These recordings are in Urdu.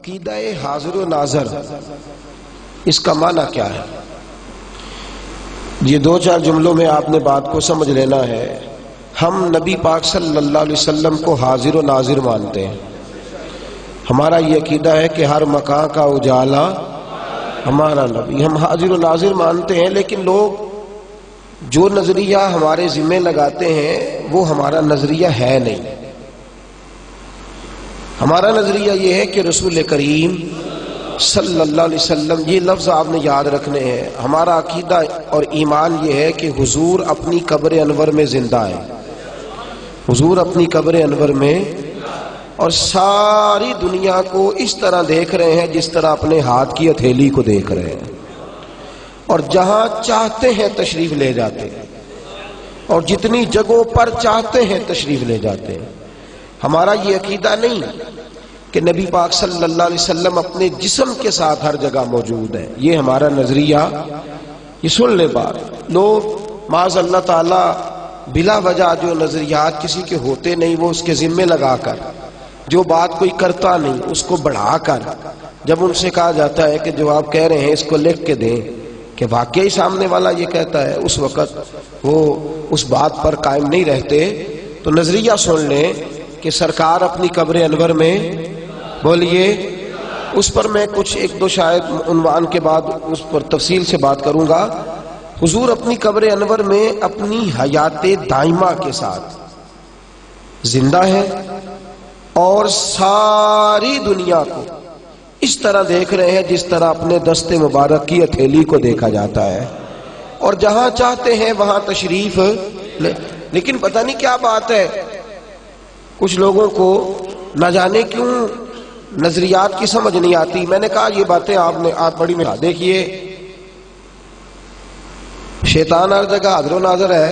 عقیدہ حاضر و ناظر، اس کا معنی کیا ہے؟ یہ دو چار جملوں میں آپ نے بات کو سمجھ لینا ہے۔ ہم نبی پاک صلی اللہ علیہ وسلم کو حاضر و ناظر مانتے ہیں۔ ہمارا یہ عقیدہ ہے کہ ہر مکان کا اجالا ہمارا نبی، ہم حاضر و ناظر مانتے ہیں، لیکن لوگ جو نظریہ ہمارے ذمہ لگاتے ہیں وہ ہمارا نظریہ ہے نہیں۔ ہمارا نظریہ یہ ہے کہ رسول کریم صلی اللہ علیہ وسلم، یہ لفظ آپ نے یاد رکھنے ہیں۔ ہمارا عقیدہ اور ایمان یہ ہے کہ حضور اپنی قبر انور میں زندہ ہے، حضور اپنی قبر انور میں، اور ساری دنیا کو اس طرح دیکھ رہے ہیں جس طرح اپنے ہاتھ کی ہتھیلی کو دیکھ رہے ہیں، اور جہاں چاہتے ہیں تشریف لے جاتے ہیں، اور جتنی جگہوں پر چاہتے ہیں تشریف لے جاتے ہیں۔ ہمارا یہ عقیدہ نہیں کہ نبی پاک صلی اللہ علیہ وسلم اپنے جسم کے ساتھ ہر جگہ موجود ہے، یہ ہمارا نظریہ۔ یہ سن لے بات، لوگ معاذ اللہ تعالی بلا وجہ جو نظریات کسی کے ہوتے نہیں وہ اس کے ذمے لگا کر، جو بات کوئی کرتا نہیں اس کو بڑھا کر، جب ان سے کہا جاتا ہے کہ جو آپ کہہ رہے ہیں اس کو لکھ کے دیں کہ واقعی سامنے والا یہ کہتا ہے، اس وقت وہ اس بات پر قائم نہیں رہتے۔ تو نظریہ سن لیں کہ سرکار اپنی قبر انور میں، بولیے، اس پر میں کچھ ایک دو شاید عنوان کے بعد اس پر تفصیل سے بات کروں گا۔ حضور اپنی قبر انور میں اپنی حیات دائمہ کے ساتھ زندہ ہے، اور ساری دنیا کو اس طرح دیکھ رہے ہیں جس طرح اپنے دست مبارک کی ہتھیلی کو دیکھا جاتا ہے، اور جہاں چاہتے ہیں وہاں تشریف لے۔ لیکن پتہ نہیں کیا بات ہے، کچھ لوگوں کو نہ جانے کیوں نظریات کی سمجھ نہیں آتی۔ میں نے کہا یہ باتیں آپ بڑی میں دیکھیے، شیطان ہر جگہ حاضر و ناظر ہے،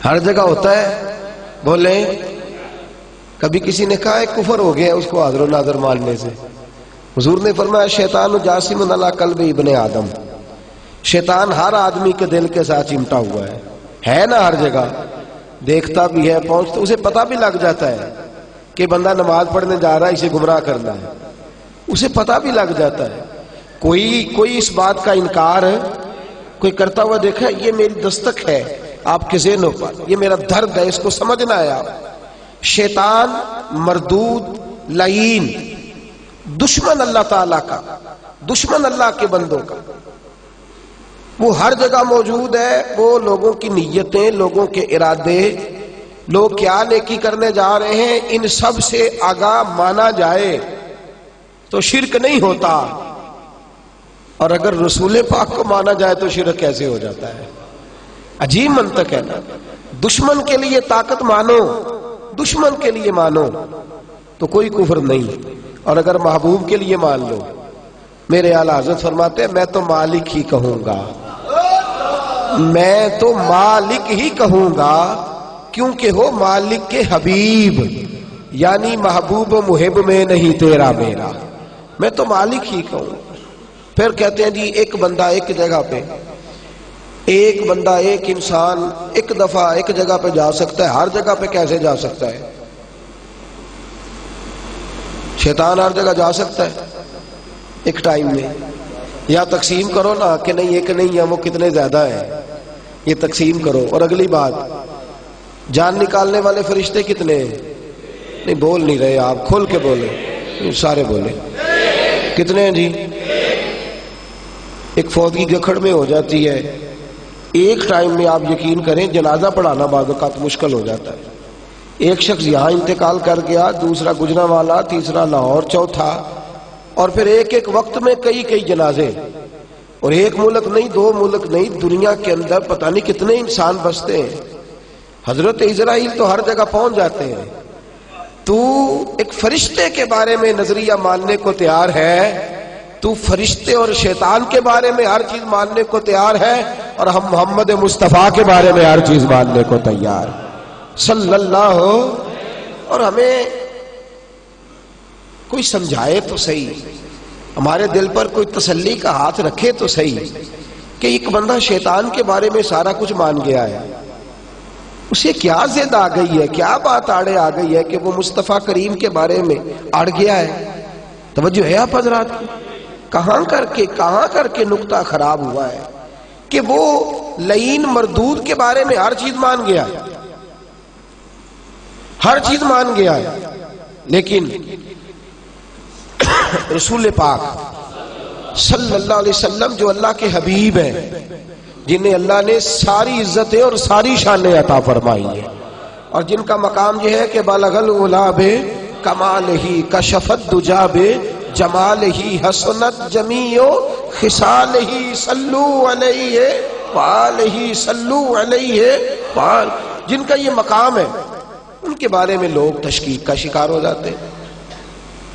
ہر جگہ ہوتا ہے، بولیں۔ کبھی کسی نے کہا ہے کفر ہو گیا اس کو حاضر و ناظر ماننے سے؟ حضور نے فرمایا شیطان جاسم علی قلب ابن آدم، شیطان ہر آدمی کے دل کے ساتھ چمٹا ہوا ہے نا، ہر جگہ دیکھتا بھی ہے، پہنچتا، اسے پتہ بھی لگ جاتا ہے کہ بندہ نماز پڑھنے جا رہا ہے، اسے گمراہ کرنا ہے، اسے پتہ بھی لگ جاتا ہے۔ کوئی اس بات کا انکار کوئی کرتا ہوا دیکھا ہے؟ یہ میری دستک ہے آپ کے ذہنوں پر، یہ میرا درد ہے، اس کو سمجھنا ہے آپ۔ شیطان مردود، لعین، دشمن اللہ تعالیٰ کا، دشمن اللہ کے بندوں کا، وہ ہر جگہ موجود ہے۔ وہ لوگوں کی نیتیں، لوگوں کے ارادے، لوگ کیا نیکی کرنے جا رہے ہیں، ان سب سے آگاہ مانا جائے تو شرک نہیں ہوتا، اور اگر رسول پاک کو مانا جائے تو شرک کیسے ہو جاتا ہے؟ عجیب منطق ہے نا۔ دشمن کے لیے طاقت مانو، دشمن کے لیے مانو تو کوئی کفر نہیں، اور اگر محبوب کے لیے مان لو، میرے اعلیٰ حضرت فرماتے ہیں میں تو مالک ہی کہوں گا، میں تو مالک ہی کہوں گا، کیونکہ ہو مالک کے حبیب، یعنی محبوب و محب میں نہیں تیرا میرا، میں تو مالک ہی کہوں۔ پھر کہتے ہیں جی ایک بندہ ایک جگہ پہ، ایک بندہ ایک انسان ایک دفعہ ایک جگہ پہ جا سکتا ہے، ہر جگہ پہ کیسے جا سکتا ہے؟ شیطان ہر جگہ جا سکتا ہے ایک ٹائم میں؟ یا تقسیم کرو نا کہ نہیں ایک نہیں ہے، وہ کتنے زیادہ ہیں، یہ تقسیم کرو۔ اور اگلی بات، جان نکالنے والے فرشتے کتنے ہیں؟ نہیں بول نہیں رہے آپ، کھول کے بولے، سارے بولے، کتنے ہیں جی؟ ایک فوت کی گکھڑ میں ہو جاتی ہے، ایک ٹائم میں آپ یقین کریں جنازہ پڑھانا بعض اوقات مشکل ہو جاتا ہے۔ ایک شخص یہاں انتقال کر گیا، دوسرا گجرانوالہ، تیسرا لاہور، چوتھا، اور پھر ایک وقت میں کئی جنازے، اور ایک ملک نہیں، دو ملک نہیں، دنیا کے اندر پتہ نہیں کتنے انسان بستے ہیں۔ حضرت اسرائیل تو ہر جگہ پہنچ جاتے ہیں، تو ایک فرشتے کے بارے میں نظریہ ماننے کو تیار ہے، تو فرشتے اور شیطان کے بارے میں ہر چیز ماننے کو تیار ہے، اور ہم محمد مصطفیٰ کے بارے میں ہر چیز ماننے کو تیار صلی اللہ ہو۔ اور ہمیں کوئی سمجھائے تو صحیح، ہمارے دل پر کوئی تسلی کا ہاتھ رکھے تو صحیح، کہ ایک بندہ شیطان کے بارے میں سارا کچھ مان گیا ہے، اسے کیا زد آ گئی ہے، کیا بات آڑے آ گئی ہے کہ وہ مصطفیٰ کریم کے بارے میں اڑ گیا ہے؟ توجہ ہے آپ حضرات کی؟ کہاں کر کے نقطہ خراب ہوا ہے کہ وہ لعین مردود کے بارے میں ہر چیز مان گیا ہے، ہر چیز مان گیا ہے، لیکن رسول پاک صلی اللہ علیہ وسلم جو اللہ کے حبیب ہیں، جنہیں اللہ نے ساری عزتیں اور ساری شانیں عطا فرمائی ہیں، اور جن کا مقام یہ ہے کہ بالغ العلا بکمالہ کشفت دجا بجمالہ حسنت جمیع خصالہ صلو علیہ وآلہ صلو علیہ وآلہ، جن کا یہ مقام ہے ان کے بارے میں لوگ تشکیک کا شکار ہو جاتے ہیں،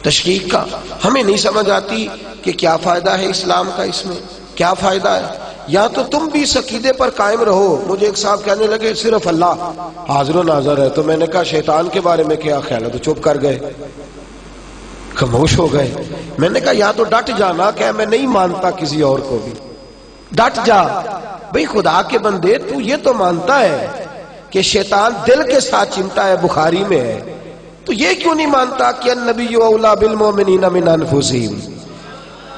تشکیک کا۔ ہمیں نہیں سمجھ آتی کہ کیا فائدہ ہے اسلام کا، اس میں کیا فائدہ ہے؟ یا تو تم بھی اس عقیدے پر قائم رہو۔ مجھے ایک صاحب کہنے لگے صرف اللہ حاضر و ناظر ہے، تو میں نے کہا شیطان کے بارے میں کیا خیال ہے؟ تو چپ کر گئے، خاموش ہو گئے۔ میں نے کہا یا تو ڈٹ جانا کہ میں نہیں مانتا کسی اور کو بھی، ڈٹ جا بھئی، خدا کے بندے تو یہ تو مانتا ہے کہ شیطان دل کے ساتھ چمٹا ہے، بخاری میں ہے، تو یہ کیوں نہیں مانتا کہ النبی اولا بالمؤمنین من انفسہم،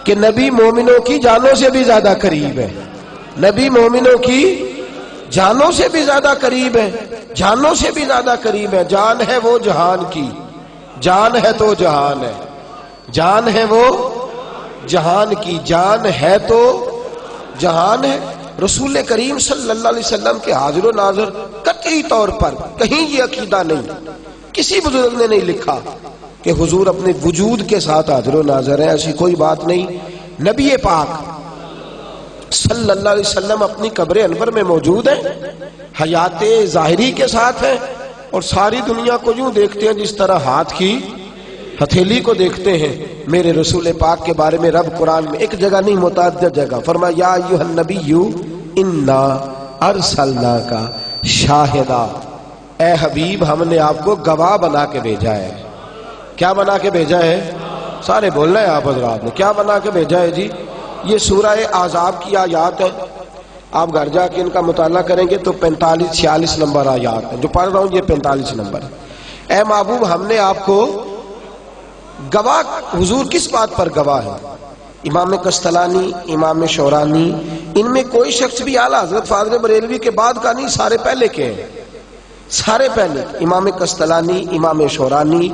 کہ نبی مومنوں کی جانوں سے بھی زیادہ قریب ہے، نبی مومنوں کی جانوں سے بھی زیادہ قریب ہے، جانوں سے بھی زیادہ قریب ہے۔ جان ہے وہ جہان کی، جان ہے تو جہان ہے، جان ہے وہ جہان کی، جان ہے تو جہان ہے۔ رسول کریم صلی اللہ علیہ وسلم کے حاضر و ناظر قطعی طور پر کہیں یہ عقیدہ نہیں، کسی بزرگ نے نہیں لکھا کہ حضور اپنے وجود کے ساتھ حاضر و ناظر ہے، ایسی کوئی بات نہیں۔ نبی پاک صلی اللہ علیہ وسلم اپنی قبر انور میں موجود ہیں، حیات ظاہری کے ساتھ ہیں، اور ساری دنیا کو یوں دیکھتے ہیں جس طرح ہاتھ کی ہتھیلی کو دیکھتے ہیں۔ میرے رسول پاک کے بارے میں رب قرآن میں ایک جگہ نہیں متعدد جگہ فرمایا یا ایھا النبی انا ارسلناک شاہدا، اے حبیب ہم نے آپ کو گواہ بنا کے بھیجا ہے۔ کیا بنا کے بھیجا ہے؟ سارے بولنا ہے آپ حضرات نے، کیا بنا کے بھیجا ہے جی؟ یہ سورہ احزاب کی آیات ہے، آپ گھر جا کے ان کا مطالعہ کریں گے تو 45-46 نمبر آیات ہیں، جو پڑھ رہا ہوں یہ 45 نمبر ہے۔ اے محبوب ہم نے آپ کو گواہ، حضور کس بات پر گواہ ہے؟ امام قسطلانی، امام شورانی، ان میں کوئی شخص بھی اعلیٰ حضرت فاضل بریلوی کے بعد کا نہیں، سارے پہلے کے ہیں، سارے پہلے، امام قسطلانی، امام شورانی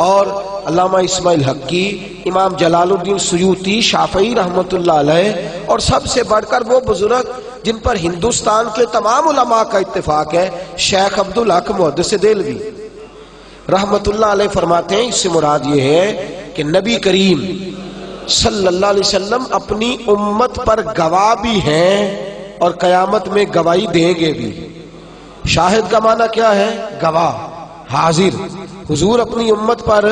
اور علامہ اسماعیل حقی، امام جلال الدین سیوطی، شافعی رحمۃ اللہ علیہ، اور سب سے بڑھ کر وہ بزرگ جن پر ہندوستان کے تمام علماء کا اتفاق ہے، شیخ عبدالحق محدث دہلوی رحمۃ اللہ علیہ فرماتے ہیں اس سے مراد یہ ہے کہ نبی کریم صلی اللہ علیہ وسلم اپنی امت پر گواہ بھی ہیں اور قیامت میں گواہی دیں گے بھی۔ شاہد کا معنی کیا ہے؟ گواہ، حاضر۔ حضور اپنی امت پر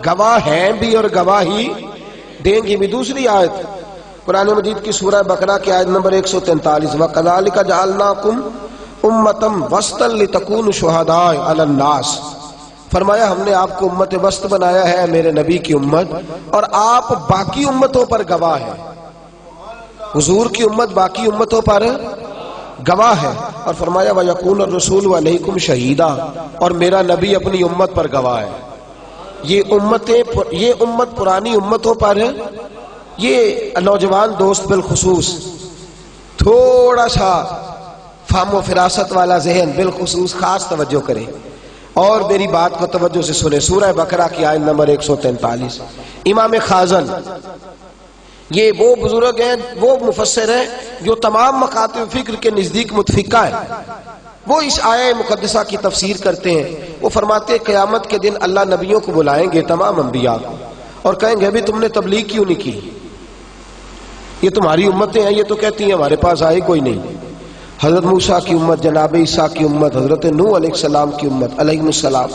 گواہ ہیں بھی اور گواہی دیں گے بھی۔ دوسری آیت قرآن مجید کی سورہ بقرہ کی آیت نمبر 143، وَكَذَلِكَ جَعَلْنَاكُمْ أُمَّةً وَسْطًا لِتَكُونُوا شُهَدَاءَ عَلَى النَّاسِ، فرمایا ہم نے آپ کو امت وسط بنایا ہے، میرے نبی کی امت، اور آپ باقی امتوں پر گواہ ہیں۔ حضور کی امت باقی امتوں پر گواہ ہے، اور فرمایا وَيَكُونَ الرَّسُولُ عَلَيْكُمْ شَهِيدًا، اور میرا نبی اپنی امت پر گواہ ہے۔ یہ امت پرانی امتوں پر ہے۔ یہ نوجوان دوست بالخصوص تھوڑا سا فہم و فراست والا ذہن بالخصوص خاص توجہ کریں اور میری بات کو توجہ سے سنیں۔ سورہ بقرہ کی آیت نمبر 143، امام خازن، یہ وہ بزرگ ہیں، وہ مفسر ہیں جو تمام مکاتب فکر کے نزدیک متفقہ ہیں۔ وہ اس آیہ مقدسہ کی تفسیر کرتے ہیں۔ وہ فرماتے ہیں قیامت کے دن اللہ نبیوں کو بلائیں گے، تمام انبیاء کو، اور کہیں گے ابھی تم نے تبلیغ کیوں نہیں کی؟ یہ تمہاری امتیں ہیں، یہ تو کہتی ہیں ہمارے پاس آئے کوئی نہیں۔ حضرت موسیٰ کی امت، جناب عیسیٰ کی امت، حضرت نوح علیہ السلام کی امت علیہ السلام،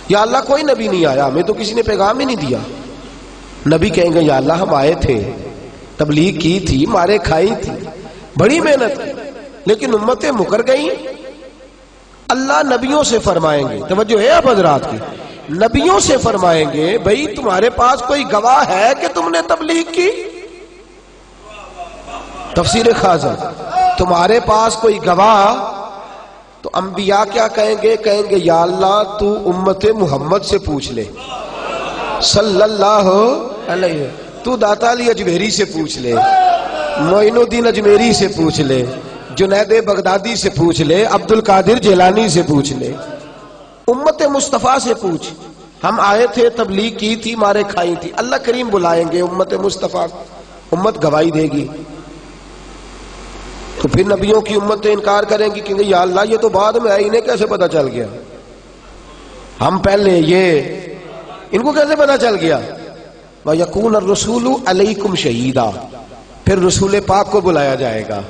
یا اللہ کوئی نبی نہیں آیا، ہمیں تو کسی نے پیغام ہی نہیں دیا۔ نبی کہیں گے یا اللہ ہم آئے تھے، تبلیغ کی تھی، مارے کھائی تھی، بڑی محنت کی، لیکن امتیں مکر گئیں۔ اللہ نبیوں سے فرمائیں گے، توجہ ہے آپ حضرات کی، نبیوں سے فرمائیں گے بھئی تمہارے پاس کوئی گواہ ہے کہ تم نے تبلیغ کی؟ تفسیر خازن، تمہارے پاس کوئی گواہ تو انبیاء کیا کہیں گے؟ کہیں گے یا اللہ تو امت محمد سے پوچھ لے صلی اللہ علیہ، تو داتا علی اجمیری سے پوچھ لے، معین الدین اجمیری سے پوچھ لے، جنید بغدادی سے پوچھ لے، عبد القادر جیلانی سے پوچھ لے، امت مصطفیٰ سے پوچھ۔ ہم آئے تھے، تبلیغ کی تھی، مارے کھائی تھی، اللہ کریم بلائیں گے امت مصطفیٰ، امت گواہی دے گی۔ تو پھر نبیوں کی امتیں انکار کریں گی کہ یا اللہ یہ تو بعد میں آئی، انہیں کیسے پتا چل گیا؟ ہم پہلے، یہ ان کو کیسے پتا چل گیا؟ وَيَكُونَ الرَّسُولُ عَلَيْكُمْ شَهِيدًا، پھر رسول پاک کو بلایا جائے گا۔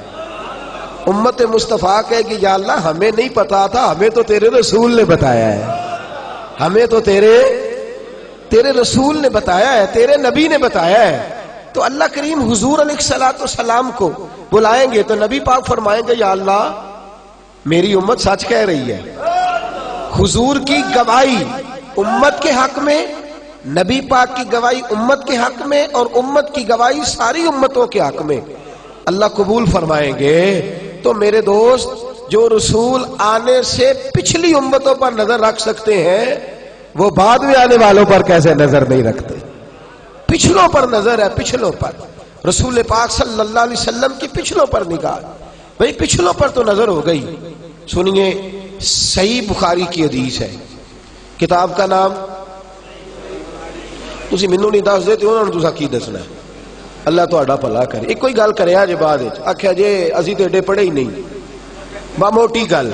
امت مصطفیٰ کہے گی یا اللہ ہمیں نہیں پتا تھا، ہمیں تو تیرے رسول نے بتایا ہے، ہمیں تو تیرے رسول نے بتایا ہے، تیرے نبی نے بتایا ہے۔ تو اللہ کریم حضور علیہ الصلوۃ والسلام کو بلائیں گے تو نبی پاک فرمائیں گے یا اللہ میری امت سچ کہہ رہی ہے۔ حضور کی گواہی امت کے حق میں، نبی پاک کی گواہی امت کے حق میں، اور امت کی گواہی ساری امتوں کے حق میں اللہ قبول فرمائیں گے۔ تو میرے دوست، جو رسول آنے سے پچھلی امتوں پر نظر رکھ سکتے ہیں وہ بعد میں آنے والوں پر کیسے نظر نہیں رکھتے؟ پچھلوں پر نظر ہے، پچھلوں پر، رسول پاک صلی اللہ علیہ وسلم کی پچھلوں پر نگاہ، بھئی پچھلوں پر تو نظر ہو گئی۔ سنیے، صحیح بخاری کی حدیث ہے، کتاب کا نام تسی مینوں نہیں دس دے تے انہاں نوں تساں کی دسنا ہے؟ اللہ تہاڈا بھلا کرے۔ ایک کوئی گل کریا جے بعد وچ آکھیا جے اسی تے ایڈے پڑھے ہی نہیں، با موٹی گل،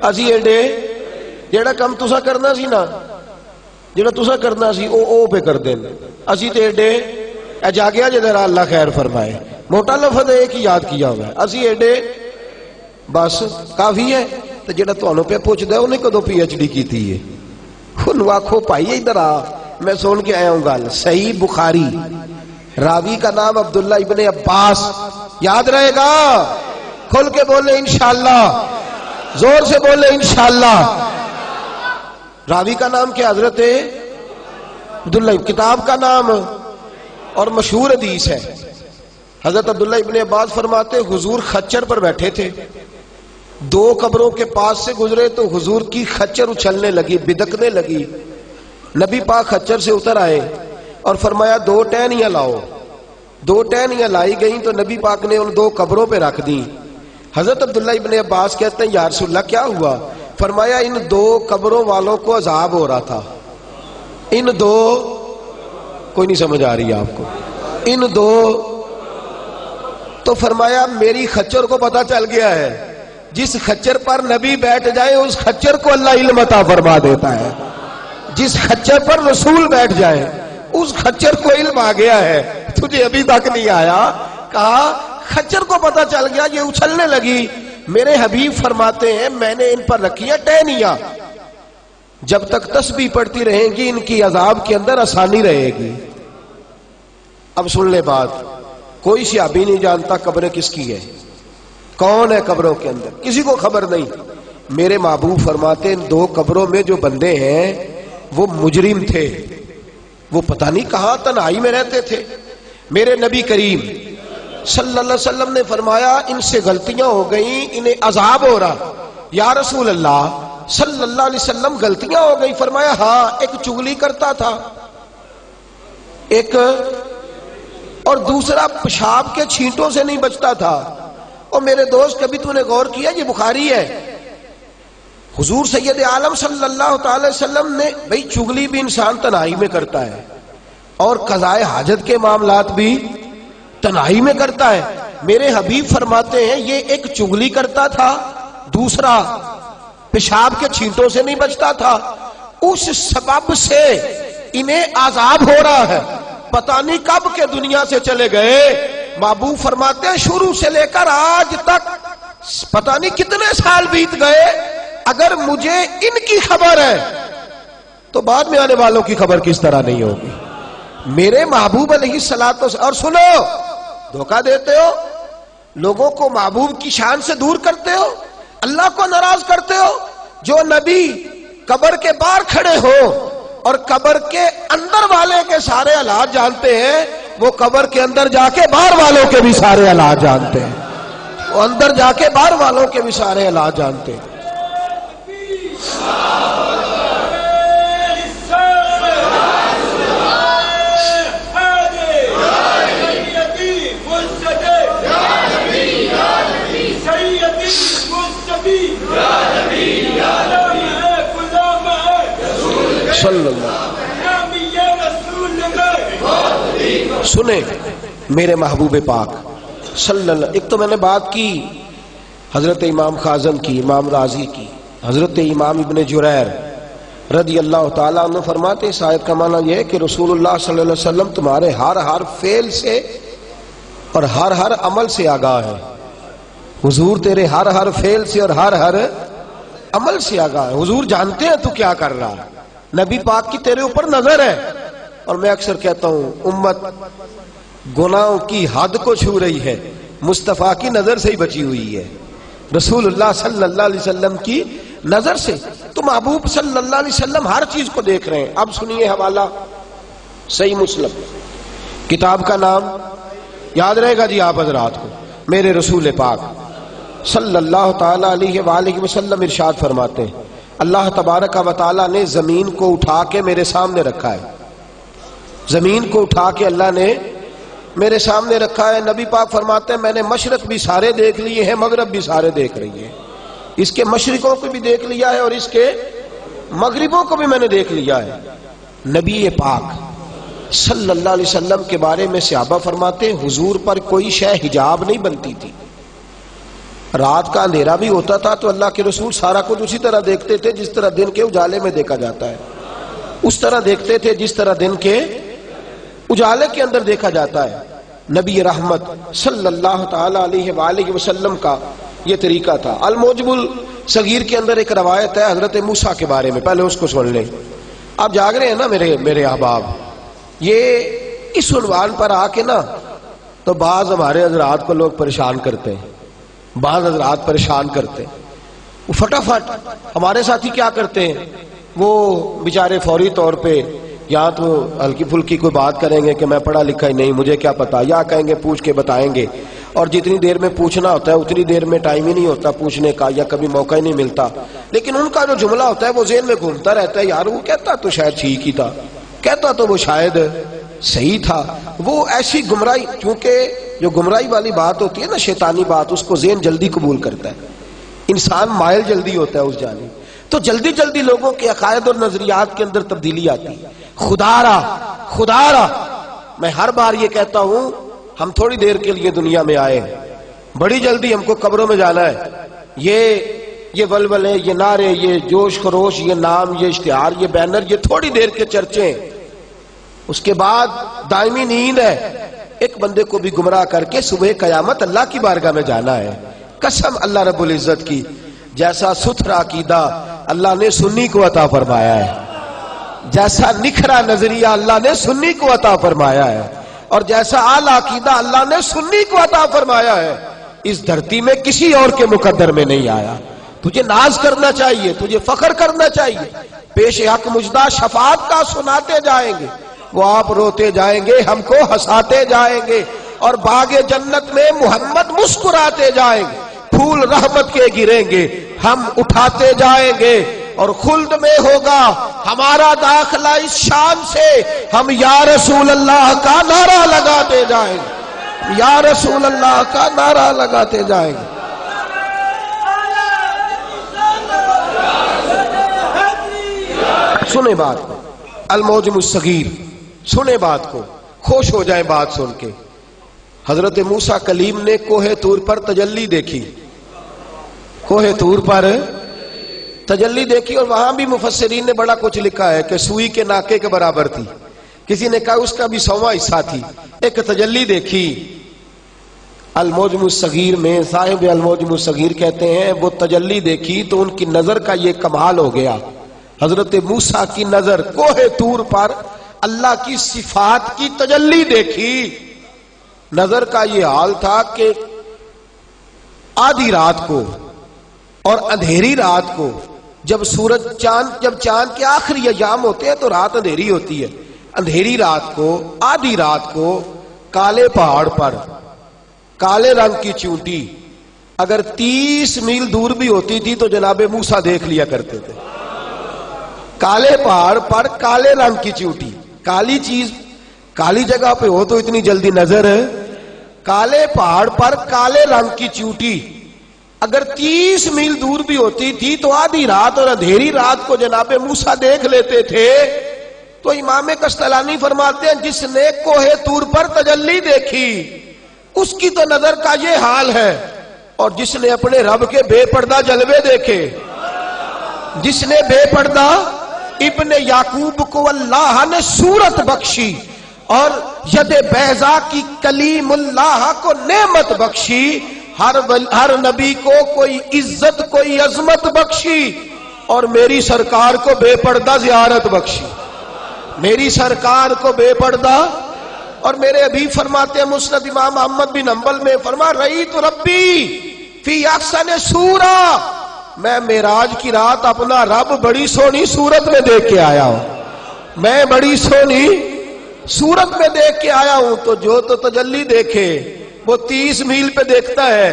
اسی ایڈے جیڑا کم تساں کرنا سی نا، جیڑا تساں کرنا سی او پہ کر دین، اسی تے ایڈے اے جاگیا جے ذرا اللہ خیر فرمائے، موٹا لفظ ایک ہی یاد کیا ہوا ہے، اسی ایڈے بس کافی ہے۔ تے جیڑا تانوں پہ پوچھدا ہے انہیں کدوں پی ایچ ڈی کیتی ہے؟ انہوں آکھو بھائی ادھر آ، میں سن کے آیا ہوں گل۔ صحیح بخاری، راوی کا نام عبداللہ ابن عباس، یاد رہے گا؟ کھل کے بولے انشاءاللہ، زور سے بولے انشاءاللہ۔ راوی کا نام کیا؟ حضرت عبداللہ، کتاب کا نام اور مشہور حدیث ہے۔ حضرت عبداللہ ابن عباس فرماتے حضور خچر پر بیٹھے تھے، دو قبروں کے پاس سے گزرے تو حضور کی خچر اچھلنے لگی، بدکنے لگی۔ نبی پاک خچر سے اتر آئے اور فرمایا دو ٹہنیاں لاؤ۔ دو ٹہنیاں لائی گئیں تو نبی پاک نے ان دو قبروں پہ رکھ دیں۔ حضرت عبداللہ ابن عباس کہتے ہیں یا رسول اللہ کیا ہوا؟ فرمایا ان دو قبروں والوں کو عذاب ہو رہا تھا، ان دو، کوئی نہیں سمجھ آ رہی ہے آپ کو، ان دو، تو فرمایا میری خچر کو پتا چل گیا ہے، جس خچر پر نبی بیٹھ جائے اس خچر کو اللہ علم عطا فرما دیتا ہے، جس خچر پر رسول بیٹھ جائے اس خچر کو علم آ گیا ہے، تجھے ابھی تک نہیں آیا؟ کہا خچر کو پتا چل گیا، یہ اچھلنے لگی۔ میرے حبیب فرماتے ہیں میں نے ان پر رکھیاں ٹہنیاں، جب تک تسبیح پڑھتی رہیں گی ان کی عذاب کے اندر آسانی رہے گی۔ اب سن لے بات، کوئی صحابی نہیں جانتا قبریں کس کی ہے، کون ہے قبروں کے اندر، کسی کو خبر نہیں۔ میرے محبوب فرماتے ان دو قبروں میں جو بندے ہیں وہ مجرم تھے، وہ پتہ نہیں کہاں تنہائی میں رہتے تھے۔ میرے نبی کریم صلی اللہ علیہ وسلم نے فرمایا ان سے غلطیاں ہو گئیں، انہیں عذاب ہو رہا۔ یا رسول اللہ صلی اللہ علیہ وسلم غلطیاں ہو گئی؟ فرمایا ہاں، ایک چغلی کرتا تھا، ایک اور دوسرا پیشاب کے چھینٹوں سے نہیں بچتا تھا۔ اور میرے دوست کبھی تو نے غور کیا، یہ بخاری ہے، حضور سید عالم صلی اللہ تعالی وسلم نے، بھئی چغلی بھی انسان تنہائی میں کرتا ہے اور قضاء حاجت کے معاملات بھی تنہائی میں کرتا ہے۔ میرے حبیب فرماتے ہیں یہ ایک چغلی کرتا تھا، دوسرا پیشاب کے چھینٹوں سے نہیں بچتا تھا، اس سبب سے انہیں عذاب ہو رہا ہے، پتہ نہیں کب کے دنیا سے چلے گئے۔ محبوب فرماتے ہیں شروع سے لے کر آج تک پتہ نہیں کتنے سال بیت گئے، اگر مجھے ان کی خبر ہے تو بعد میں آنے والوں کی خبر کس طرح نہیں ہوگی؟ میرے محبوب علیہ الصلوۃ والسلام، اور سنو، دھوکہ دیتے ہو، لوگوں کو محبوب کی شان سے دور کرتے ہو، اللہ کو ناراض کرتے ہو۔ جو نبی قبر کے باہر کھڑے ہو اور قبر کے اندر والے کے سارے حالات جانتے ہیں، وہ قبر کے اندر جا کے باہر والوں کے بھی سارے حالات جانتے ہیں، وہ اندر جا کے باہر والوں کے بھی سارے حالات جانتے ہیں۔ سنیں میرے محبوب پاک صلی اللہ. ایک تو میں نے بات کی حضرت امام خازن کی، امام رازی کی، حضرت امام ابن جریر رضی اللہ تعالیٰ عنہ فرماتے اس آیت کا معنی یہ ہے کہ رسول اللہ صلی اللہ علیہ وسلم تمہارے ہر فعل سے اور ہر عمل سے آگاہ ہے. حضور تیرے ہر فعل سے اور ہر عمل سے آگاہ ہے. حضور جانتے ہیں تو کیا کر رہا ہے. نبی پاک کی تیرے اوپر نظر ہے. اور میں اکثر کہتا ہوں امت گناہوں کی حد کو چھو رہی ہے، مصطفیٰ کی نظر سے ہی بچی ہوئی ہے، رسول اللہ صلی اللہ علیہ وسلم کی نظر سے. تو محبوب صلی اللہ علیہ وسلم ہر چیز کو دیکھ رہے ہیں. اب سنیے حوالہ صحیح مسلم، کتاب کا نام یاد رہے گا جی آپ حضرات کو. میرے رسول پاک صلی اللہ تعالی علیہ وآلہ وسلم ارشاد فرماتے ہیں اللہ تبارک و تعالی نے زمین کو اٹھا کے میرے سامنے رکھا ہے. زمین کو اٹھا کے اللہ نے میرے سامنے رکھا ہے. نبی پاک فرماتے ہیں میں نے مشرق بھی سارے دیکھ لیے ہیں، مغرب بھی سارے دیکھ رہی ہیں. اس کے مشرقوں کو بھی دیکھ لیا ہے اور اس کے مغربوں کو بھی میں نے دیکھ لیا ہے. نبی پاک صلی اللہ علیہ وسلم کے بارے میں صحابہ فرماتے ہیں حضور پر کوئی شے حجاب نہیں بنتی تھی. رات کا اندھیرا بھی ہوتا تھا تو اللہ کے رسول سارا کچھ اسی طرح دیکھتے تھے جس طرح دن کے اجالے میں دیکھا جاتا ہے. اس طرح دیکھتے تھے جس طرح دن کے اجالے کے اندر دیکھا جاتا ہے. نبی رحمت صلی اللہ تعالی علیہ وآلہ وسلم کا یہ طریقہ تھا. الموجب الصغیر کے اندر ایک روایت ہے حضرت موسیٰ کے بارے میں، پہلے اس کو سن لیں. آپ جاگ رہے ہیں نا میرے احباب. یہ اس عنوان پر آ کے نا تو بعض ہمارے حضرات کو لوگ پریشان کرتے ہیں، بعض حضرات پریشان کرتے ہیں. وہ فٹافٹ ہمارے ساتھی کیا کرتے ہیں، وہ بیچارے فوری طور پہ یا تو ہلکی پھلکی کوئی بات کریں گے کہ میں پڑھا لکھا ہی نہیں مجھے کیا پتا، یا کہیں گے پوچھ کے بتائیں گے. اور جتنی دیر میں پوچھنا ہوتا ہے اتنی دیر میں ٹائم ہی نہیں ہوتا پوچھنے کا، یا کبھی موقع ہی نہیں ملتا. لیکن ان کا جو جملہ ہوتا ہے وہ ذہن میں گھومتا رہتا ہے، یار وہ کہتا تو شاید ٹھیک ہی تھا، کہتا تو وہ شاید صحیح تھا. وہ ایسی گمراہی، کیونکہ جو گمراہی والی بات ہوتی ہے نا شیطانی بات، اس کو ذہن جلدی قبول کرتا ہے، انسان مائل جلدی ہوتا ہے اس جانب. تو جلدی لوگوں کے عقائد اور نظریات کے اندر تبدیلی آتی ہے. خدا را میں ہر بار یہ کہتا ہوں ہم تھوڑی دیر کے لیے دنیا میں آئے ہیں، بڑی جلدی ہم کو قبروں میں جانا ہے. یہ ولولے، یہ نعرے، یہ جوش خروش، یہ نام، یہ اشتہار، یہ بینر، یہ تھوڑی دیر کے چرچے ہیں. اس کے بعد دائمی نیند ہے. ایک بندے کو بھی گمراہ کر کے صبح قیامت اللہ کی بارگاہ میں جانا ہے. قسم اللہ رب العزت کی، جیسا ستھرا عقیدہ اللہ نے سنی کو عطا فرمایا ہے، جیسا نکھرا نظریہ اللہ نے سنی کو عطا فرمایا ہے، اور جیسا اعلیٰ عقیدہ اللہ نے سنی کو عطا فرمایا ہے، اس دھرتی میں کسی اور کے مقدر میں نہیں آیا. تجھے ناز کرنا چاہیے، تجھے فخر کرنا چاہیے. پیش حق مجدہ شفاعت کا سناتے جائیں گے، وہ آپ روتے جائیں گے، ہم کو ہنساتے جائیں گے، اور باغ جنت میں محمد مسکراتے جائیں گے. پھول رحمت کے گریں گے، ہم اٹھاتے جائیں گے، اور خلد میں ہوگا ہمارا داخلہ اس شان سے ہم یا رسول اللہ کا نعرہ لگاتے جائیں گے، یا رسول اللہ کا نعرہ لگاتے جائیں گے. سنیں بات کو، الموجم الصغیر، سنیں بات کو، خوش ہو جائیں بات سن کے. حضرت موسیٰ کلیم نے کوہ طور پر تجلی دیکھی، کوہ طور پر تجلی دیکھی، اور وہاں بھی مفسرین نے بڑا کچھ لکھا ہے کہ سوئی کے ناکے کے برابر تھی. کسی نے کہا اس کا بھی 100واں حصہ تھی. ایک تجلی دیکھی. الموجم الصغیر میں صاحب الموجم الصغیر کہتے ہیں وہ تجلی دیکھی تو ان کی نظر کا یہ کمال ہو گیا. حضرت موسیٰ کی نظر کوہ طور پر اللہ کی صفات کی تجلی دیکھی. نظر کا یہ حال تھا کہ آدھی رات کو اور اندھیری رات کو، جب چاند کے آخری ایام ہوتے ہیں تو رات اندھیری ہوتی ہے. اندھیری رات کو، آدھی رات کو، کالے پہاڑ پر کالے رنگ کی چونٹی اگر 30 میل دور بھی ہوتی تھی تو جناب موسیٰ دیکھ لیا کرتے تھے. کالے پہاڑ پر کالے رنگ کی چیوٹی. کالی چیز کالی جگہ پہ ہو تو اتنی جلدی نظر ہے. کالے پہاڑ پر کالے رنگ کی چیوٹی اگر 30 میل دور بھی ہوتی تھی تو آدھی رات اور اندھیری رات کو جناب موسیٰ دیکھ لیتے تھے. تو امام کشتلانی فرماتے ہیں جس نے کوہ طور پر تجلی دیکھی اس کی تو نظر کا یہ حال ہے، اور جس نے اپنے رب کے بے پردہ جلوے دیکھے، جس نے بے پردہ ابن یعقوب کو اللہ نے صورت بخشی اور ید بیضا کی کلیم اللہ کو نعمت بخشی، ہر نبی کو کوئی عزت کوئی عظمت بخشی، اور میری سرکار کو بے پردہ زیارت بخشی، میری سرکار کو بے پردہ. اور میرے ابھی فرماتے ہیں مسند امام احمد بن حنبل میں فرما رأیت ربی فی احسن صورہ، میں معراج کی رات اپنا رب بڑی سونی صورت میں دیکھ کے آیا ہوں، میں بڑی سونی صورت میں دیکھ کے آیا ہوں. تو جو تو تجلی دیکھے وہ 30 میل پہ دیکھتا ہے،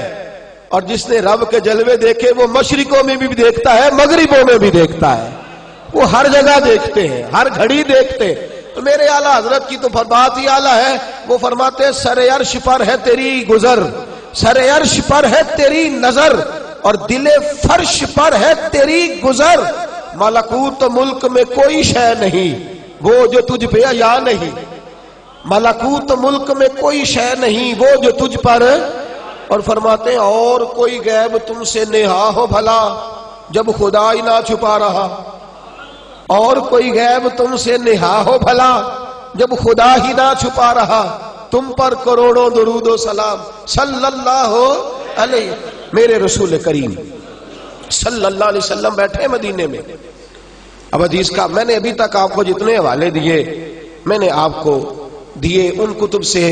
اور جس نے رب کے جلوے دیکھے وہ مشرقوں میں بھی دیکھتا ہے مغربوں میں بھی دیکھتا ہے، وہ ہر جگہ دیکھتے ہیں، ہر گھڑی دیکھتے ہیں. تو میرے اعلیٰ حضرت کی تو بات ہی اعلیٰ ہے. وہ فرماتے ہیں سر عرش پر ہے تیری گزر، سر عرش پر ہے تیری نظر، اور دل فرش پر ہے تیری گزر. ملکوت ملک میں کوئی شے نہیں وہ جو تجھ پہ عیا نہیں، ملکوت ملک میں کوئی شے نہیں وہ جو تجھ پر. اور فرماتے ہیں اور کوئی غیب تم سے نہا ہو بھلا جب خدا ہی نہ چھپا رہا، اور کوئی غیب تم سے نہا ہو بھلا جب خدا ہی نہ چھپا رہا. تم پر کروڑوں درود و سلام صلی اللہ علیہ. میرے رسول کریم صلی اللہ علیہ وسلم بیٹھے مدینے میں. اب حدیث کا میں نے ابھی تک آپ کو جتنے حوالے دیے میں نے آپ کو دیے ان کتب سے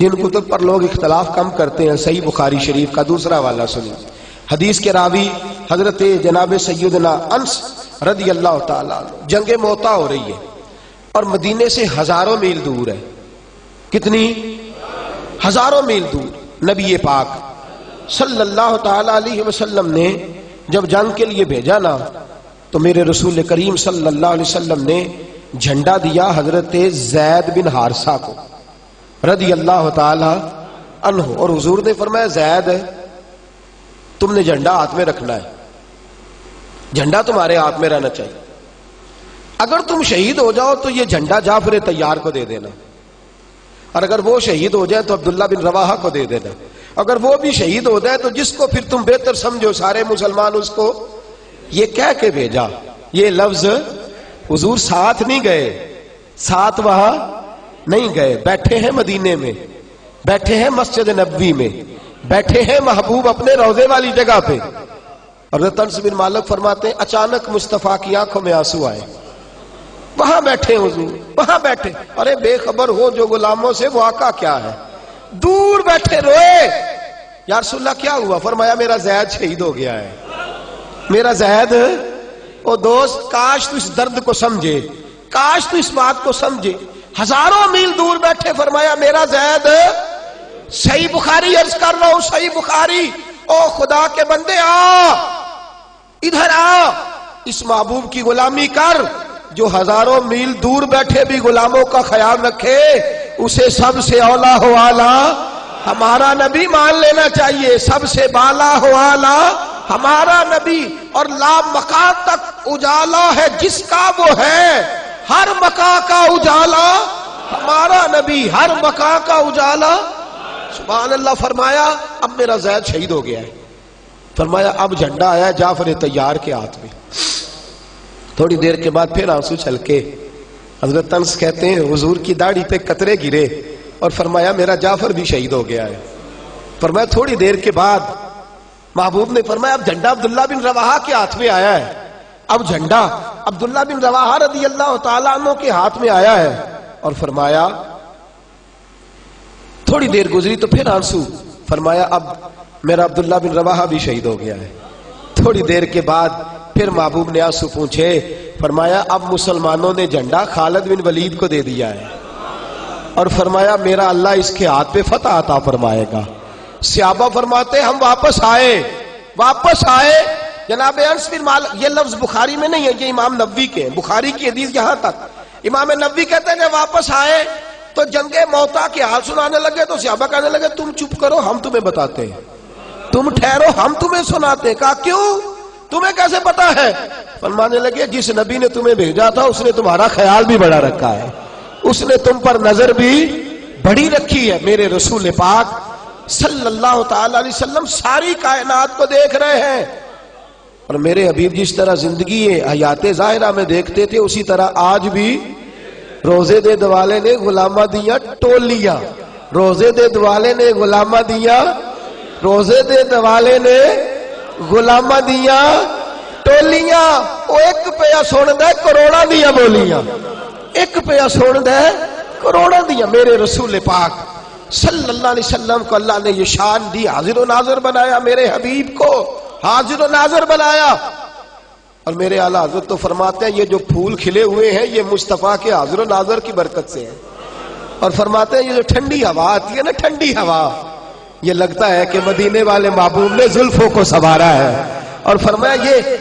جن کتب پر لوگ اختلاف کم کرتے ہیں. صحیح بخاری شریف کا دوسرا حوالہ سنیں. حدیث کے راوی حضرت جناب سیدنا انس رضی اللہ تعالیٰ. جنگ موتا ہو رہی ہے اور مدینے سے ہزاروں میل دور ہے. کتنی؟ ہزاروں میل دور. نبی پاک صلی اللہ تعالیٰ علیہ وسلم نے جب جنگ کے لیے بھیجا نا تو میرے رسول کریم صلی اللہ علیہ وسلم نے جھنڈا دیا حضرت زید بن حارثہ کو رضی اللہ تعالیٰ عنہ. اور حضور نے فرمایا زید تم نے جھنڈا ہاتھ میں رکھنا ہے، جھنڈا تمہارے ہاتھ میں رہنا چاہیے. اگر تم شہید ہو جاؤ تو یہ جھنڈا جعفر طیار کو دے دینا، اور اگر وہ شہید ہو جائے تو عبداللہ بن رواحہ کو دے دینا. اگر وہ بھی شہید ہو جائے تو جس کو پھر تم بہتر سمجھو سارے مسلمان اس کو. یہ کہہ کے بھیجا. یہ لفظ حضور ساتھ نہیں گئے، ساتھ وہاں نہیں گئے، بیٹھے ہیں مدینے میں، بیٹھے ہیں مسجد نبوی میں، بیٹھے ہیں محبوب اپنے روضے والی جگہ پہ. اور انس بن مالک فرماتے ہیں اچانک مصطفیٰ کی آنکھوں میں آنسو آئے. وہاں بیٹھے حضور، وہاں بیٹھے. ارے بے خبر ہو جو غلاموں سے وہ آقا کیا ہے. دور بیٹھے روئے. یا رسول اللہ کیا ہوا؟ فرمایا میرا زید شہید ہو گیا ہے، میرا زید. او دوست کاش تو اس درد کو سمجھے، کاش تو اس بات کو سمجھے. ہزاروں میل دور بیٹھے فرمایا میرا زید. صحیح بخاری عرض کر رہا ہوں، صحیح بخاری. او خدا کے بندے آ ادھر آ، اس محبوب کی غلامی کر جو ہزاروں میل دور بیٹھے بھی غلاموں کا خیال رکھے. اسے سب سے اولا ہو آلہ ہمارا نبی مان لینا چاہیے. سب سے بالا ہو آلہ ہمارا نبی. اور لا مکان تک اجالا ہے جس کا وہ ہے، ہر مکان کا اجالا ہمارا نبی، ہر مکان کا اجالا. سبحان اللہ. فرمایا اب میرا زید شہید ہو گیا ہے. فرمایا اب جھنڈا آیا ہے جعفر طیار کے ہاتھ میں. تھوڑی دیر کے بعد پھر آنسو چھل کے حضرت انس کہتے ہیں حضور کی داڑھی پہ قطرے گرے اور فرمایا میرا جعفر بھی شہید ہو گیا ہے. فرمایا تھوڑی دیر کے بعد محبوب نے فرمایا اب جھنڈا عبداللہ بن رواحہ کے ہاتھ میں آیا ہے. اب جھنڈا عبداللہ بن رواحہ رضی اللہ تعالیٰ عنہ کے ہاتھ میں آیا ہے. اور فرمایا تھوڑی دیر گزری تو پھر آنسو. فرمایا اب میرا عبداللہ بن رواحہ بھی شہید ہو گیا ہے. تھوڑی دیر کے بعد پھر محبوب نے آنسو پوچھے. فرمایا اب مسلمانوں نے جھنڈا خالد بن ولید کو دے دیا ہے. اور فرمایا میرا اللہ اس کے ہاتھ پہ فتح عطا فرمائے گا. صحابہ فرماتے ہم واپس آئے جناب انس بن مالک، یہ لفظ بخاری میں نہیں ہے، یہ امام نووی کے ہیں، بخاری کی حدیث یہاں تک۔ امام نووی کہتے ہیں کہ واپس آئے تو جنگ موتا کے حال سنانے لگے تو صحابہ کہنے لگے تم چپ کرو ہم تمہیں بتاتے ہیں، تم ٹھہرو ہم تمہیں سناتے ہیں۔ کہا کیوں؟ تمہیں کیسے پتا ہے؟ فرمانے لگے جس نبی نے تمہیں بھیجا تھا اس نے تمہارا خیال بھی بڑا رکھا ہے، اس نے تم پر نظر بھی بڑی رکھی ہے۔ میرے رسول پاک صلی اللہ تعالی علیہ وسلم ساری کائنات کو دیکھ رہے ہیں، اور میرے حبیب جس طرح زندگی حیات ظاہرہ میں دیکھتے تھے اسی طرح آج بھی روزے دے دوالے نے غلامہ دیا ٹولیاں، روزے دے دوالے نے غلامہ دیا، روزے دے دوالے نے غلامہ دیا ٹولیاں۔ وہ ایک پیا سن دے کروڑا دیا بولیاں، ایک پیا سن دے کروڑا دیا۔ میرے رسول پاک صلی اللہ علیہ وسلم کو اللہ نے یہ شان دی، حاضر و ناظر بنایا، میرے حبیب کو حاضر و ناظر بنایا۔ اور میرے اعلیٰ حضرت تو فرماتے ہیں یہ جو پھول کھلے ہوئے ہیں یہ مصطفیٰ کے حاضر و ناظر کی برکت سے ہے، اور فرماتے ہیں یہ جو ٹھنڈی ہوا آتی ہے نا، ٹھنڈی ہوا، یہ لگتا ہے کہ مدینے والے محبوب نے زلفوں کو سنوارا ہے، اور فرمایا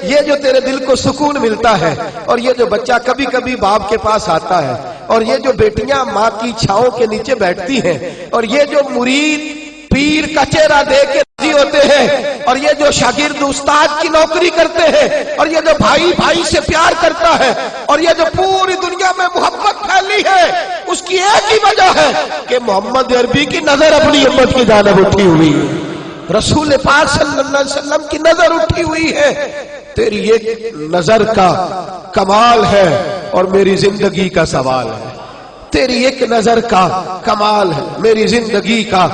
یہ جو تیرے دل کو سکون ملتا ہے، اور یہ جو بچہ کبھی کبھی باپ کے پاس آتا ہے، اور یہ جو بیٹیاں ماں کی چھاؤں کے نیچے بیٹھتی ہیں، اور یہ جو مرید پیر کا چہرہ دیکھ کے راضی ہوتے ہیں، اور یہ جو شاگرد استاد کی نوکری کرتے ہیں، اور یہ جو بھائی بھائی سے پیار کرتا ہے، اور یہ جو پوری دنیا میں محبت پھیلی ہے، اس کی ایک ہی وجہ ہے کہ محمد عربی کی نظر اپنی امت کی جانب اٹھی ہوئی ہے، رسول پاک صلی اللہ علیہ وسلم کی نظر اٹھی ہوئی ہے۔ تیری ایک نظر کا کمال ہے اور میری زندگی کا سوال ہے، تیری ایک نظر کا کمال ہے میری زندگی کا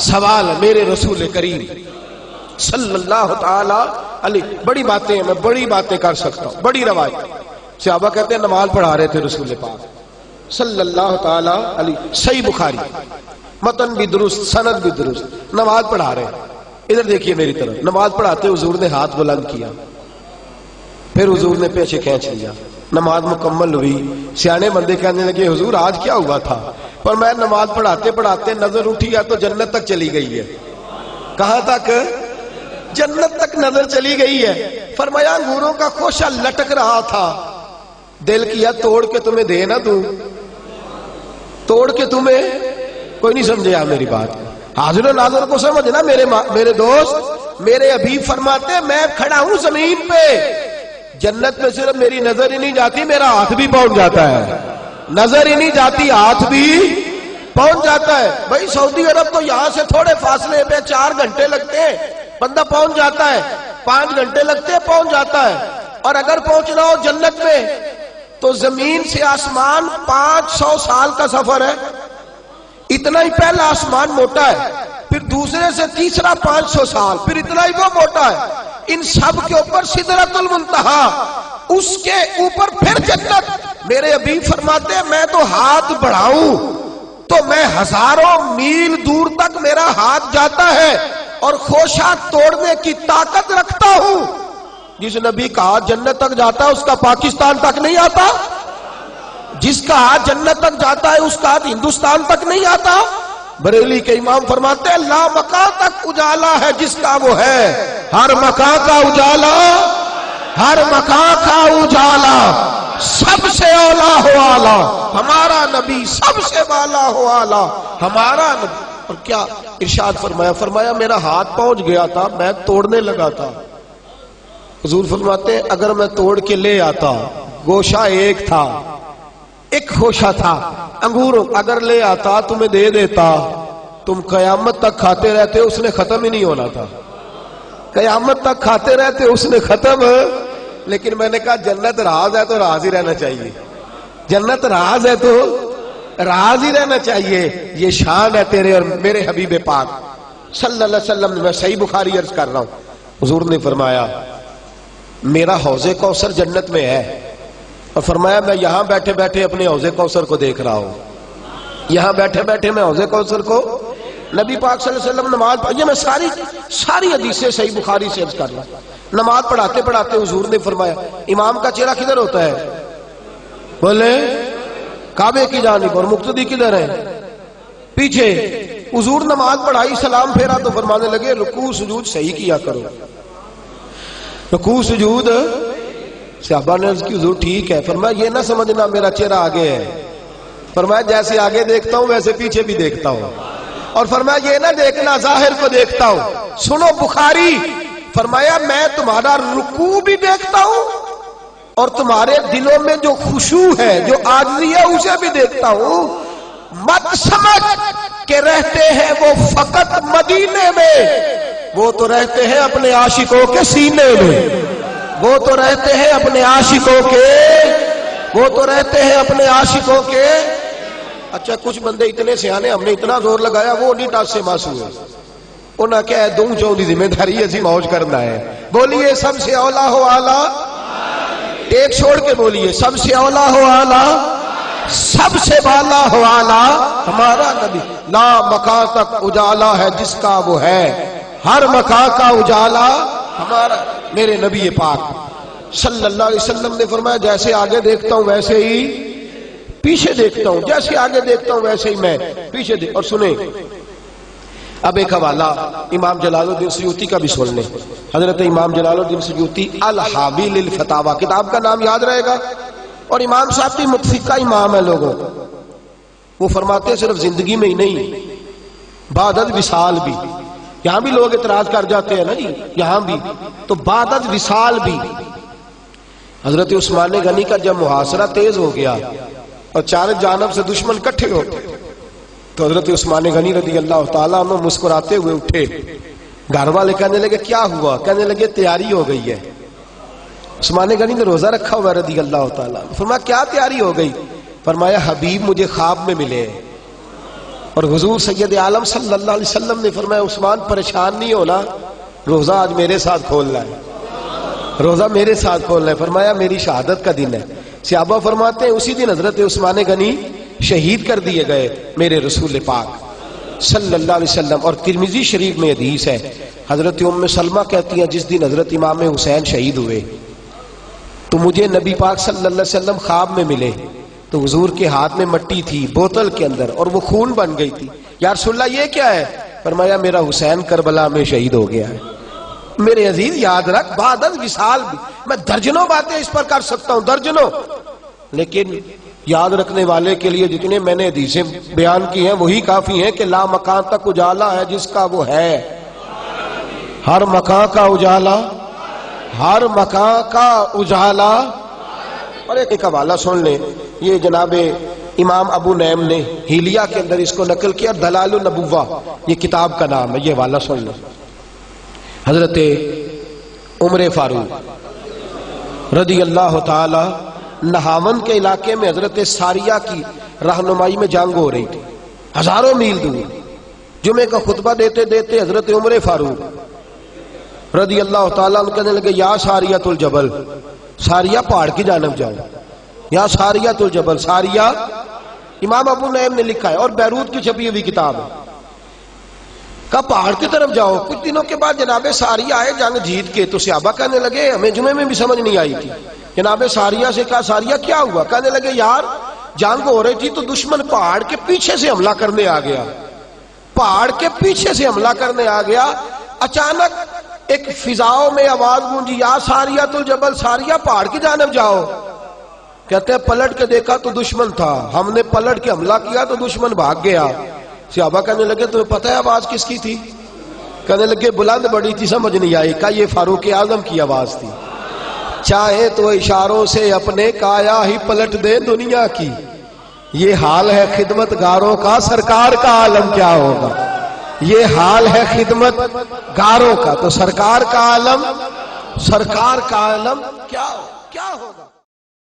سوال ہے۔ میرے رسول کریم صلی اللہ تعالی علیہ، بڑی باتیں ہیں، میں بڑی باتیں کر سکتا ہوں، بڑی روایت۔ صحابہ کہتے ہیں نماز پڑھا رہے تھے رسول پاک صلی اللہ تعالی علیہ، صحیح بخاری، متن بھی درست، سند بھی درست، نماز پڑھا رہے ہیں۔ ادھر دیکھیے میری طرف، نماز پڑھاتے حضور نے ہاتھ بلند کیا، پھر حضور نے پیچھے کھینچ لیا، نماز مکمل ہوئی۔ سیانے بندے کہنے لگے حضور آج کیا ہوا تھا؟ پر میں نماز پڑھاتے پڑھاتے نظر اٹھی ہے تو جنت تک چلی گئی ہے۔ کہاں تک؟ جنت تک نظر چلی گئی ہے۔ فرمایا انگوروں کا خوشہ لٹک رہا تھا، دل کیا توڑ کے تمہیں دے نہ دوں، توڑ کے تمہیں، کوئی نہیں سمجھے میری بات۔ حاضر و ناظر کو سمجھنا میرے دوست، میرے حبیب فرماتے میں کھڑا ہوں زمین پہ، جنت میں صرف میری نظر ہی نہیں جاتی، میرا ہاتھ بھی پہنچ جاتا ہے، نظر ہی نہیں جاتی ہاتھ بھی پہنچ جاتا ہے۔ بھائی سعودی عرب تو یہاں سے تھوڑے فاصلے پہ 4 گھنٹے لگتے ہیں، بندہ پہنچ جاتا ہے، 5 گھنٹے لگتے ہیں پہنچ جاتا ہے۔ اور اگر پہنچنا ہو جنت میں تو زمین سے آسمان 500 سال کا سفر ہے، اتنا ہی پہلا آسمان موٹا ہے، پھر دوسرے سے تیسرا 500 سال، پھر اتنا ہی وہ موٹا ہے، ان سب کے اوپر سدرۃ المنتہا، اس کے اوپر پھر جنت۔ میرے حبیب فرماتے ہیں میں تو ہاتھ بڑھاؤں تو میں ہزاروں میل دور تک میرا ہاتھ جاتا ہے اور خوشہ توڑنے کی طاقت رکھتا ہوں۔ جس نبی کا ہاتھ جنت تک جاتا ہے اس کا پاکستان تک نہیں آتا، جس کا ہاتھ جنت تک جاتا ہے اس کا ہاتھ ہندوستان تک نہیں آتا۔ بریلی کے امام فرماتے ہیں لا مکان تک اجالا ہے جس کا وہ ہے، ہر مکان کا اجالا، ہر مکان کا اجالا، سب سے اولا ہو آلہ ہمارا نبی، سب سے بالا ہو آلہ ہمارا نبی۔ اور کیا ارشاد فرمایا میرا ہاتھ پہنچ گیا تھا، میں توڑنے لگا تھا۔ حضور فرماتے ہیں اگر میں توڑ کے لے آتا، گوشہ ایک تھا، ایک خوشہ تھا انگور، اگر لے آتا تمہیں دے دیتا، تم قیامت تک کھاتے رہتے، اس نے ختم ہی نہیں ہونا تھا، قیامت تک کھاتے رہتے اس نے ختم۔ لیکن میں نے کہا جنت راز ہے تو راز ہی رہنا چاہیے، جنت راز ہے تو راز ہی رہنا چاہیے۔ یہ شان ہے تیرے اور میرے حبیب پاک صلی اللہ علیہ وسلم۔ میں صحیح بخاری عرض کر رہا ہوں، حضور نے فرمایا میرا حوض کوثر جنت میں ہے، اور فرمایا میں یہاں بیٹھے بیٹھے اپنے حوض کوثر کو دیکھ رہا ہوں، یہاں بیٹھے بیٹھے میں حوض کوثر کو، نبی پاک صلی اللہ علیہ وسلم نماز پڑھی، میں ساری حدیثیں صحیح بخاری سے عرض کر رہا ہوں۔ نماز پڑھاتے پڑھاتے حضور نے فرمایا امام کا چہرہ کدھر ہوتا ہے؟ بولے کعبے کی جانب، اور مقتدی کدھر ہے؟ پیچھے۔ حضور نماز پڑھائی، سلام پھیرا تو فرمانے لگے رکوع سجود صحیح کیا کرو، رکوع سجود صحابہ نے عرض کی حضور ٹھیک ہے. فرمایا یہ نہ سمجھنا میرا چہرہ آگے ہے. فرمایا جیسے آگے دیکھتا ہوں ویسے پیچھے بھی دیکھتا ہوں. اور فرمایا یہ نہ دیکھنا ظاہر کو دیکھتا ہوں. سنو بخاری, فرمایا میں تمہارا رکوع بھی دیکھتا ہوں اور تمہارے دلوں میں جو خشوع ہے, جو عاجزی ہے, اسے بھی دیکھتا ہوں. مت سمجھ کہ رہتے ہیں وہ فقط مدینے میں, وہ تو رہتے ہیں اپنے عاشقوں کے سینے میں, وہ تو رہتے ہیں اپنے عاشقوں کے, وہ تو رہتے ہیں اپنے عاشقوں کے. اچھا کچھ بندے اتنے سیانے, ہم نے اتنا زور لگایا وہ نہیں ٹاس سے ماس ہوئے. انہاں کیا ہے دوں چوں دی ذمہ داری ایسی موج کرنا ہے. بولیے سب سے اولا ہو آلہ, ایک چھوڑ کے بولیے سب سے اولا ہو آلہ, سب سے بالا ہو آلہ ہمارا نبی. لا مکان تک اجالا ہے جس کا وہ ہے, ہر مکان کا اجالا ہمارا میرے نبی پاک صلی اللہ علیہ وسلم نے فرمایا جیسے آگے دیکھتا ہوں ویسے ہی پیچھے دیکھتا ہوں, جیسے آگے دیکھتا ہوں ویسے ہی میں پیچھے دیکھتا. اور سنیں اب ایک حوالہ امام جلال الدین سیوطی کا بھی سن لیں. حضرت امام جلال الدین سیوطی الحاوی للفتاوی کتاب کا نام یاد رہے گا, اور امام صاحب بھی متفقہ امام ہے لوگوں. وہ فرماتے ہیں صرف زندگی میں ہی نہیں بعد از وصال بھی. یہاں بھی لوگ اعتراض کر جاتے ہیں نا جی, یہاں بھی تو بعد از وصال بھی. حضرت عثمان غنی کا جب محاصرہ تیز ہو گیا اور چار جانب سے دشمن کٹھے ہو تو حضرت عثمان غنی رضی اللہ تعالیٰ عنہ مسکراتے ہوئے اٹھے. گھر والے کہنے لگے کیا ہوا؟ کہنے لگے تیاری ہو گئی ہے. عثمان غنی نے روزہ رکھا ہوا رضی اللہ تعالیٰ. فرمایا کیا تیاری ہو گئی؟ فرمایا حبیب مجھے خواب میں ملے, اور حضور سید عالم صلی اللہ علیہ وسلم نے فرمایا عثمان پریشان نہیں ہونا, روزہ آج میرے ساتھ کھولنا ہے, روزہ میرے ساتھ کھولنا ہے. فرمایا میری شہادت کا دن ہے. صحابہ فرماتے ہیں اسی دن حضرت عثمان غنی شہید کر دیے گئے میرے رسول پاک صلی اللہ علیہ وسلم. اور ترمذی شریف میں حدیث ہے, حضرت ام سلمہ کہتی ہیں جس دن حضرت امام حسین شہید ہوئے تو مجھے نبی پاک صلی اللہ علیہ وسلم خواب میں ملے تو حضور کے ہاتھ میں مٹی تھی بوتل کے اندر اور وہ خون بن گئی تھی. یا رسول اللہ یہ کیا ہے؟ فرمایا میرا حسین کربلا میں شہید ہو گیا ہے. میرے عزیز یاد رکھ بعد از وصال بھی میں درجنوں باتیں اس پر کر سکتا ہوں, درجنوں, لیکن یاد رکھنے والے کے لیے جتنے میں نے حدیثیں بیان کی ہیں وہی کافی ہیں کہ لا مکان تک اجالا ہے جس کا وہ ہے, ہر مکان کا اجالا, ہر مکان کا اجالا. اور ایک حوالہ سن لیں, یہ جناب امام ابو نعیم نے ہیلیہ کے اندر اس کو نقل کیا, دلال النبوہ یہ کتاب کا نام ہے. یہ حوالہ سن لیں. حضرت عمر فاروق رضی اللہ تعالی نہاون کے علاقے میں حضرت ساریہ کی رہنمائی میں جنگ ہو رہی تھی ہزاروں میل دور. جمعے کا خطبہ دیتے دیتے حضرت عمر فاروق رضی اللہ تعالیٰ عنہ کہنے لگے یا ساریۃ الجبل, ساریہ پہاڑ کی جانب جاؤ, یا ساریۃ الجبل. ساریہ امام ابو نعیم نے لکھا ہے اور بیروت کی چھپی ہوئی کتاب ہے. کہا پہاڑ کی طرف جاؤ. کچھ دنوں کے بعد جناب ساریہ آئے جنگ جیت کے, تو صحابہ کہنے لگے ہمیں جمعے میں بھی سمجھ نہیں آئی تھی. جناب ساریہ سے کہا ساریہ کیا ہوا؟ کہنے لگے یار جنگ ہو رہی تھی تو دشمن پہاڑ کے پیچھے سے حملہ کرنے آ گیا, پہاڑ کے پیچھے سے حملہ کرنے آ گیا. اچانک ایک فضاؤں میں آواز گونجی یا ساریۃ الجبل, ساریہ پہاڑ کی جانب جاؤ. کہتے ہیں پلٹ کے دیکھا تو دشمن تھا, ہم نے پلٹ کے حملہ کیا تو دشمن بھاگ گیا. صحابہ کہنے لگے تمہیں پتہ ہے آواز کس کی تھی؟ کہنے لگے بلند بڑی تھی, سمجھ نہیں آئی. کہا یہ فاروق اعظم کی آواز تھی. چاہے تو اشاروں سے اپنے کایا ہی پلٹ دے دنیا کی, یہ حال ہے خدمت گاروں کا, سرکار کا عالم کیا ہوگا. یہ حال ہے خدمت گاروں کا, تو سرکار کا عالم, سرکار کا عالم کیا ہوگا.